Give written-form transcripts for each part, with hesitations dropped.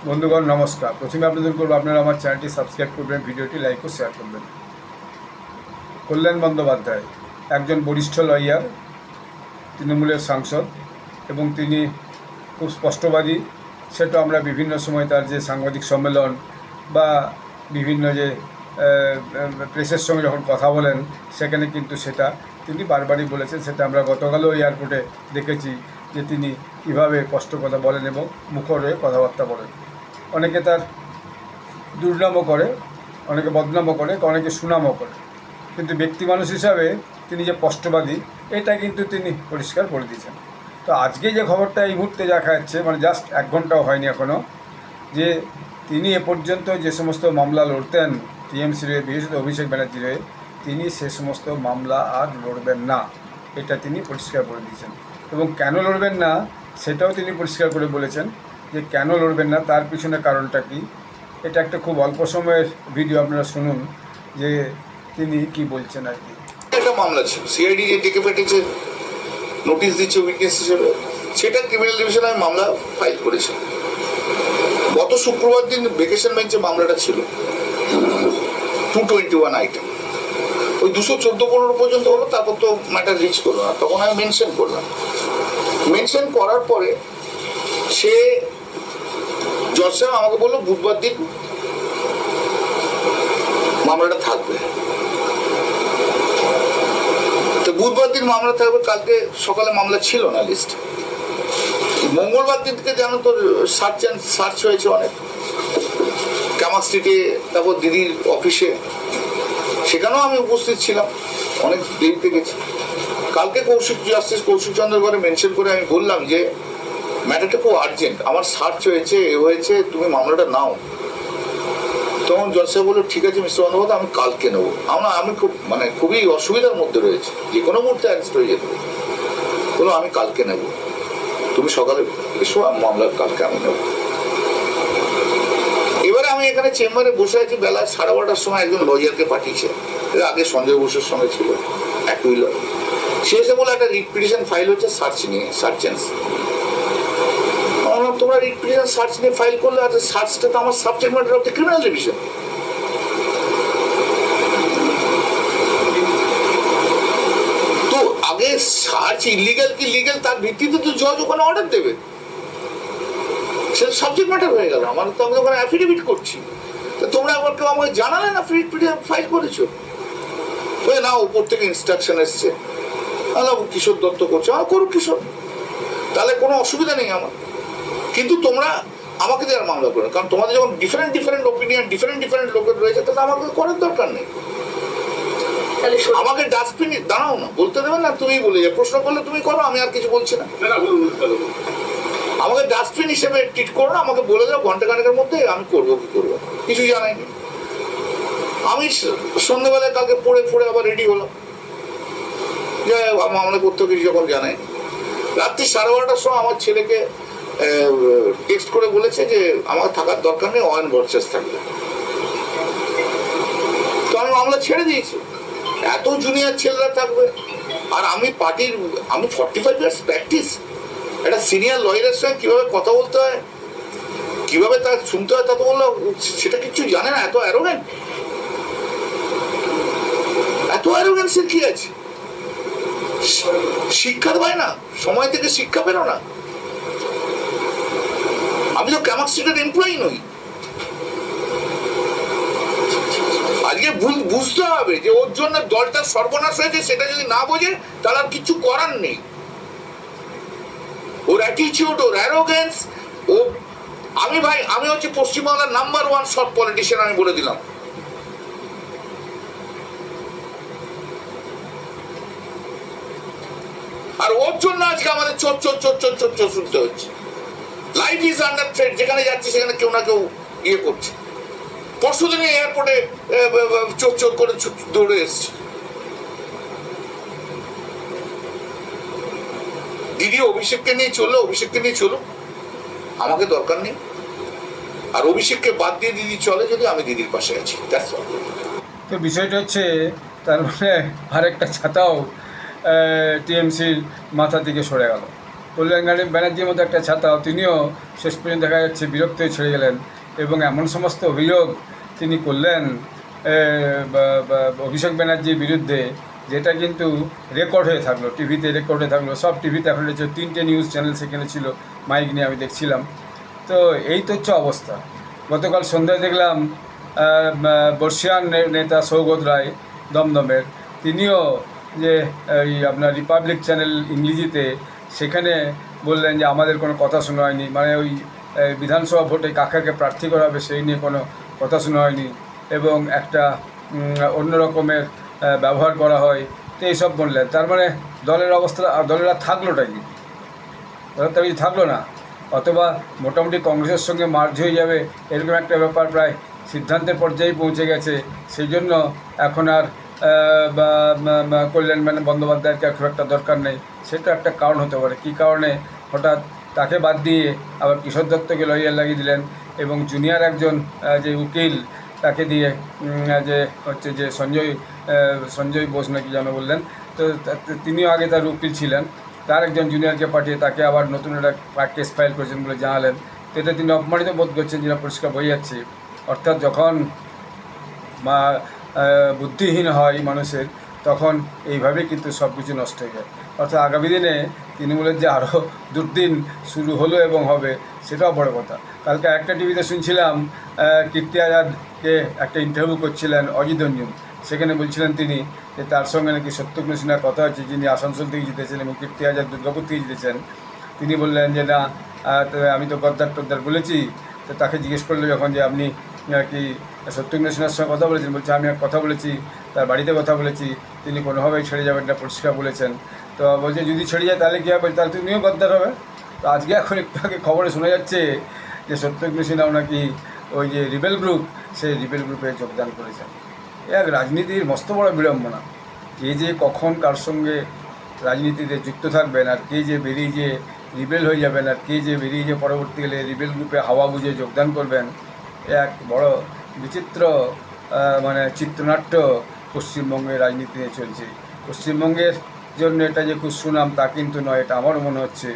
বন্ধুগণ নমস্কার। প্রথমে আপনাদের বলব আপনারা আমার চ্যানেলটি সাবস্ক্রাইব করবেন, ভিডিওটি লাইক ও শেয়ার করবেন। কল্যাণ বন্দ্যোপাধ্যায় একজন বরিষ্ঠ লয়ার, তৃণমূলের সাংসদ এবং তিনি খুব স্পষ্টবাদী। সেটা আমরা বিভিন্ন সময় তার যে সাংবাদিক সম্মেলন বা বিভিন্ন যে প্রেসের সঙ্গে যখন কথা বলেন সেখানে কিন্তু সেটা তিনি বারবারই বলেছেন। সেটা আমরা গতকালও এয়ারপোর্টে দেখেছি যে তিনি কীভাবে স্পষ্ট কথা বলেন এবং মুখর হয়ে কথাবার্তা বলেন। অনেকে তার দুর্নামও করে, অনেকে বদনামও করে, অনেকে সুনামও করে, কিন্তু ব্যক্তি মানুষ হিসাবে তিনি যে স্পষ্টবাদী এটা কিন্তু তিনি পরিষ্কার করে দিয়েছেন। তো আজকে যে খবরটা এই মুহূর্তে দেখা যাচ্ছে, মানে জাস্ট 1 ঘন্টাও হয়নি এখনও, যে তিনি এ পর্যন্ত যে সমস্ত মামলা লড়তেন টিএমসির হয়ে, বিশেষত অভিষেক ব্যানার্জির হয়ে, তিনি সে সমস্ত মামলা আর লড়বেন না, এটা তিনি পরিষ্কার করে দিয়েছেন। এবং কেন লড়বেন না সেটাও তিনি পরিষ্কার করে বলেছেন যে কেন লড়বেন না, তার পিছনে কারণটা কী। এটা একটা খুব অল্প সময়ের ভিডিও, আপনারা শুনুন যে তিনি কি বলছেন আর কি। একটা মামলা ছিল, সিআইডি যে ডেকে পাঠিয়েছে, নোটিশ দিচ্ছে উইটনেস হিসেবে, সেটা ক্রিমিনাল ডিভিশনে আমি মামলা ফাইল করেছি। গত শুক্রবার দিন ভেকেশন বেঞ্চে মামলাটা ছিল, 221 আইটেম, ওই 214-15 পর্যন্ত হলো, তারপর তো ম্যাটার রিচ করলো না। তখন আমি মেনশন করলাম, মেনশন করার পরে সে জজ সাহেব আমাকে বললো বুধবার দিন মামলাটা থাকবে। তো বুধবার দিন মামলা থাকবে, কালকে সকালে মামলা ছিল না লিস্ট। মঙ্গলবার দিন থেকে জানো তো সার্চ হয়েছে অনেক, ক্যামাক স্ট্রিটে, তারপর দিদির অফিসে, সেখানেও আমি উপস্থিত ছিলাম, অনেক দেরিতে গেছি। কালকে জাস্টিস কৌশিক চন্দ্র করে মেনশন করে আমি বললাম যে ম্যাটারটা খুব আর্জেন্ট, আমার সার্চ হয়েছে, এ হয়েছে, তুমি মামলাটা নাও। তখন জজ সাহেব বললো ঠিক আছে মিস্টার বন্দ্যোপাধ্যায়, আমি কালকে নেবো। আমি খুবই অসুবিধার মধ্যে রয়েছে, যে কোনো মুহূর্তে অ্যারেস্ট হয়ে যেতে বলো, আমি কালকে নেবো, তুমি সকালে এসো, মামলার কালকে আমি নেবো। এবারে আমি এখানে চেম্বারে বসে আছি, বেলা 12:30টার সময় একজন লয়ারকে পাঠিয়েছে, আগে সঞ্জয় বসুর সঙ্গে ছিল, এক হুইলার। সে এসে বলে একটা রিট পিটিশন ফাইল হচ্ছে সার্চ নিয়ে, সার্চেন্স। তোমরা রিট পিটিশন সার্চ নিয়ে ফাইল করলে, আর সার্চটা তো আমার subject matter of the criminal division. তো আগে সার্চ ইলিগাল কি লিগাল তার ভিত্তিতে তো জজ ওখানে অর্ডার দেবে, সেটা সাবজেক্ট ম্যাটার হয়ে গেল। আমার তো আমি ওখানে অ্যাফিডেভিট করছি, তো তোমরা একবার কেউ আমাকে জানালে না রিট পিটিশন ফাইল করেছো? না, উপর থেকে ইনস্ট্রাকশন এসছে, কিশোর দত্ত করছে, করুক কিশোর, তাহলে কোনো অসুবিধা নেই আমার। কিন্তু তোমরা আমাকে দেওয়ার মামলা করো, কারণ তোমাদের যখন ডিফারেন্ট ওপিনিয়ন, ডিফারেন্ট লোকের রয়েছে, তাহলে আমাকে করার দরকার নেই। আমাকে ডাস্টবিন দাঁড়াও না, বলতে দেবে না, তুমি বলে যাও, প্রশ্ন করলে তুমি করো, আমি আর কিছু বলছি না। আমাকে ডাস্টবিন হিসেবে ট্রিট করো না, আমাকে বলে দাও ঘন্টাখানেকের মধ্যে আমি করবো কি করবো, কিছু জানাইনি। আমি সন্ধ্যেবেলায় কালকে পড়ে আবার রেডি হলাম, মামলা করতে কিছু যখন জানাই। রাত্রি 12:30টার সময় আমার ছেলেকে টেক্সট করে বলেছে যে আমার থাকার দরকার নেই, অয়ন ভরসেস থাকবে। তো আমি মামলা ছেড়ে দিয়েছি, এত জুনিয়র ছেলেরা থাকবে, আর আমি 45 ইয়ার্স প্র্যাকটিস, একটা সিনিয়র লয়ারের সঙ্গে কিভাবে কথা বলতে হয়, কিভাবে তা শুনতে হয়, তা তো বললো সেটা কিছু জানে না। এত অ্যারোগ্যান্সের কি আছে? শিক্ষা দেয় না, সময় থেকে শিক্ষা পেল না। আমি তো ক্যামাক স্ট্রিটের এমপ্লয়ি নই। আজকে বুঝতে হবে যে ওর জন্য দলটার সর্বনাশ হয়েছে, সেটা যদি না বোঝে তাহলে আর কিছু করার নেই। ওর অ্যাটিটিউড, ওর অ্যারোগেন্স, আমি হচ্ছে পশ্চিমবাংলার নাম্বার 1 শর্ট পলিটিশিয়ান, আমি বলে দিলাম। আর ওর জন্য আজকে আমাদের চোর শুনতে হচ্ছে। লাইফ ইজ আন্ডার থ্রেট, যেখানে যাচ্ছে সেখানে কেউ না কেউ ইয়ে করছে। পরশুদিনে এয়ারপোর্টে চোর করে দৌড়ে এসছে। দিদি অভিষেককে নিয়ে চলো, আমাকে দরকার নেই। আর অভিষেককে বাদ দিয়ে দিদি চলে, যদি আমি দিদির পাশে আছি। তো বিষয়টা হচ্ছে, তার মানে আরেকটা ছাতাও টিএমসির মাথা থেকে সরে গেল। কল্যাণ ব্যানার্জির মতো একটা ছাত্র, তিনিও শেষ পর্যন্ত দেখা যাচ্ছে বিরক্ত হয়ে ছেড়ে গেলেন এবং এমন সমস্ত অভিযোগ তিনি করলেন অভিষেক ব্যানার্জির বিরুদ্ধে, যেটা কিন্তু রেকর্ড হয়ে থাকলো, টিভিতে রেকর্ড হয়ে থাকলো, সব টিভিতে এখন রয়েছে, 3টে নিউজ চ্যানেল সেখানে ছিল, মাইক নিয়ে আমি দেখছিলাম। তো এই তো হচ্ছে অবস্থা। গতকাল সন্ধ্যায় দেখলাম বর্ষিয়ান নেতা সৌগত রায় দমদমের, তিনিও যে এই আপনার রিপাবলিক চ্যানেল ইংরেজিতে, সেখানে বললেন যে আমাদের কোনো কথা শোনা হয়নি, মানে ওই বিধানসভা ভোটে কাকে প্রার্থী করা হবে সেই নিয়ে কোনো কথা শোনা হয়নি এবং একটা অন্য রকমের ব্যবহার করা হয়। তো এইসব বললেন, তার মানে দলের অবস্থা, দলেরা থাকলোটা কি? দলের তার থাকলো না, অথবা মোটামুটি কংগ্রেসের সঙ্গে মার্জ হয়ে যাবে এরকম একটা ব্যাপার প্রায় সিদ্ধান্তের পর্যায়ে পৌঁছে গেছে। সেই জন্য এখন আর কল্যাণ বন্দ্যোপাধ্যায়কে খুব একটা দরকার নেই। সেটা একটা কারণ হতে পারে। কী কারণে হঠাৎ তাকে বাদ দিয়ে আবার কিশোর দত্তকে লইয়ার লাগিয়ে দিলেন এবং জুনিয়র একজন যে উকিল তাকে দিয়ে যে হচ্ছে যে সঞ্জয় বোস নাকি যেন বললেন, তো তিনিও আগে তার উকিল ছিলেন, তার একজন জুনিয়রকে পাঠিয়ে তাকে আবার নতুন একটা কেস ফাইল করেছেন বলে জানালেন। তো এটা তিনি অপমানিত বোধ করছেন, যেটা পরিষ্কার বোঝা যাচ্ছে। অর্থাৎ যখন বুদ্ধিহীন হয় মানুষের, তখন এইভাবেই কিন্তু সব কিছু নষ্ট হয়ে যায়। অর্থাৎ আগামী দিনে তৃণমূলের যে আরও দুর্দিন শুরু হলো এবং হবে, সেটাও বড় কথা। কালকে একটা টিভিতে শুনছিলাম কীর্তি আজাদকে একটা ইন্টারভিউ করছিলেন অজিত রঞ্জন, সেখানে বলছিলেন তিনি যে তার সঙ্গে নাকি শত্রুঘ্ন সিনহার কথা হচ্ছে, যিনি আসানসোল থেকে জিতেছেন এবং কীর্তি আজাদ দুর্গাপুর থেকে জিতেছেন। তিনি বললেন যে না, আমি তো গদ্দার বলেছি। তো তাকে জিজ্ঞেস করলো যখন যে আপনি কি শত্রুঘ্ন সিনহার সঙ্গে কথা বলেছেন, বলছে আমি কথা বলেছি, তার বাড়িতে কথা বলেছি, তিনি কোনোভাবেই ছেড়ে যাবেন না, পরিষ্কার বলেছেন। তো বলছে যদি ছেড়ে যায় তাহলে কী হবে, তাহলে তুমিও গদ্দার হবে। তো আজকে এখন একটু আগে খবরে শোনা যাচ্ছে যে শত্রুঘ্ন সিনহাও নাকি ওই যে রিবেল গ্রুপ, সেই রিবেল গ্রুপে যোগদান করেছেন। এক রাজনীতির মস্ত বড় বিড়ম্বনা। কে যে কখন কার সঙ্গে রাজনীতিতে যুক্ত থাকবেন, আর কে যে বেরিয়ে যে রিবেল হয়ে যাবেন, আর কে যে বেরিয়ে যে পরবর্তীকালে রিবেল গ্রুপে হাওয়া বুঝে যোগদান করবেন, এক বড় বিচিত্র মানে চিত্রনাট্য পশ্চিমবঙ্গের রাজনীতিতে চলছে। পশ্চিমবঙ্গের জন্য এটা যে খুব সুনাম তা কিন্তু নয়, এটা আমারও মনে হচ্ছে।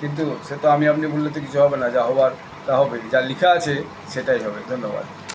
কিন্তু সে তো আমি আপনি বললে তো কিছু হবে না, যা হবার তা হবে, যা লেখা আছে সেটাই হবে। ধন্যবাদ।